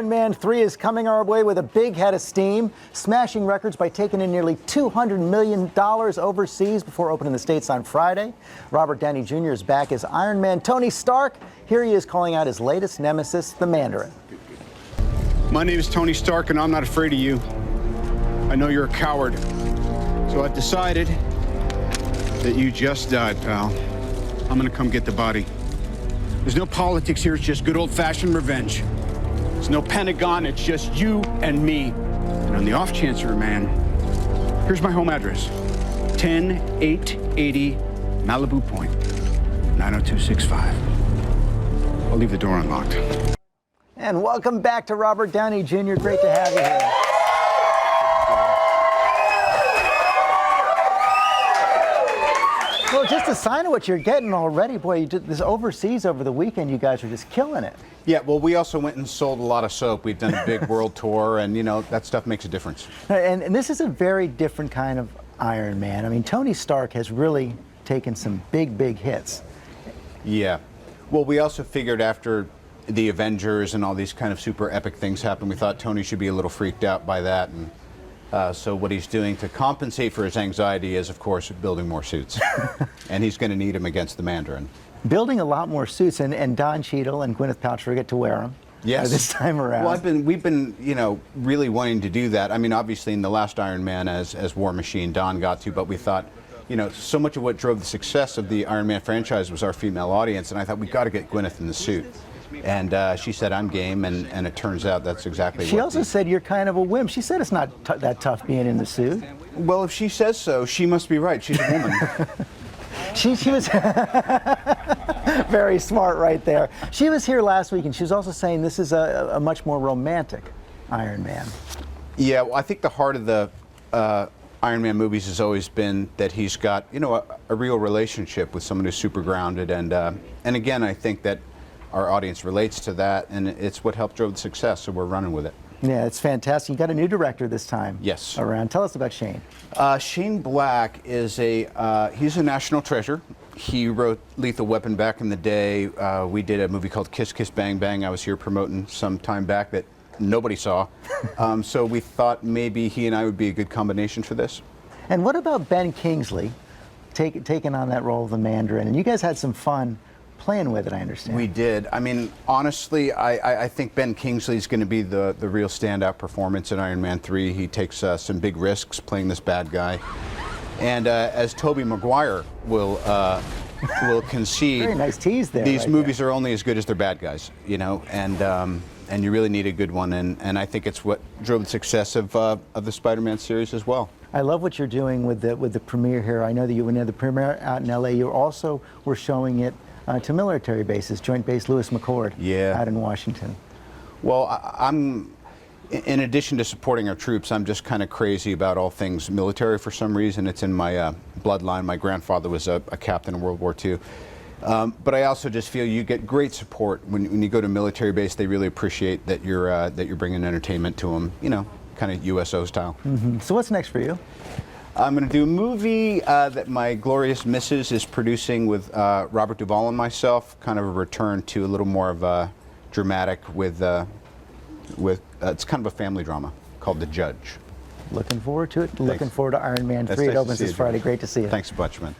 Iron Man 3 is coming our way with a big head of steam, smashing records by taking in nearly $200 million overseas before opening the States on Friday. Robert Downey Jr. is back as Iron Man Tony Stark. Here he is calling out his latest nemesis, the Mandarin. My name is Tony Stark, and I'm not afraid of you. I know you're a coward. So I've decided that you just died, pal. I'm gonna come get the body. There's no politics here, it's just good old-fashioned revenge. There's no Pentagon, it's just you and me. And on the off chance you're a man, here's my home address. 10880 Malibu Point, 90265. I'll leave the door unlocked. And welcome back to Robert Downey Jr. Great to have you here. Well, just a sign of what you're getting already. Boy, you did this overseas over the weekend. You guys are just killing it. Yeah, well, we also went and sold a lot of soap. We've done a big world tour, and, you know, that stuff makes a difference. And this is a very different kind of Iron Man. I mean, Tony Stark has really taken some big, big hits. Yeah. Well, we also figured after the Avengers and all these kind of super epic things happened, we thought Tony should be a little freaked out by that. And so what he's doing to compensate for his anxiety is, of course, building more suits. And he's going to need them against the Mandarin. Building a lot more suits, and Don Cheadle and Gwyneth Paltrow get to wear them. Yes. This time around. Well, we've been, you know, really wanting to do that. I mean, obviously, in the last Iron Man as War Machine, Don got to, but we thought, you know, so much of what drove the success of the Iron Man franchise was our female audience, and I thought we've got to get Gwyneth in the suit. And she said, I'm game, and it turns out that's exactly what. She also said you're kind of a wimp. She said it's not that tough being in the suit. Well, if she says so, she must be right. She's a woman. She was very smart right there. She was here last week, and she was also saying this is a much more romantic Iron Man. Yeah, well, I think the heart of the Iron Man movies has always been that he's got, you know, a real relationship with someone who's super grounded, and again, I think that our audience relates to that, and it's what helped drove the success, so we're running with it. Yeah, it's fantastic. You got a new director this time. Yes. Around. Tell us about Shane. Shane Black is he's a national treasure. He wrote Lethal Weapon back in the day. We did a movie called Kiss Kiss Bang Bang. I was here promoting some time back that nobody saw. So we thought maybe he and I would be a good combination for this. And what about Ben Kingsley taking on that role of the Mandarin? And you guys had some fun playing with it, I understand. We did. I mean, honestly, I think Ben Kingsley is going to be the real standout performance in Iron Man 3. He takes some big risks playing this bad guy. And as Tobey Maguire will concede, very nice tease there. These movies are only as good as their bad guys, you know, and you really need a good one. And I think it's what drove the success of the Spider-Man series as well. I love what you're doing with the premiere here. I know that you went to the premiere out in LA. You also were showing it to military bases, Joint Base Lewis McChord, out in Washington. Well, I'm, in addition to supporting our troops, I'm just kind of crazy about all things military for some reason. It's in my bloodline. My grandfather was a captain in World War II. But I also just feel you get great support when you go to military base. They really appreciate that you're bringing entertainment to them, you know, kind of USO style. Mm-hmm. So what's next for you? I'm going to do a movie that my glorious missus is producing with Robert Duvall and myself, kind of a return to a little more of a dramatic with it's kind of a family drama called The Judge. Looking forward to it. Thanks. Looking forward to Iron Man 3. It opens this Friday. Great to see you. Thanks a bunch, man.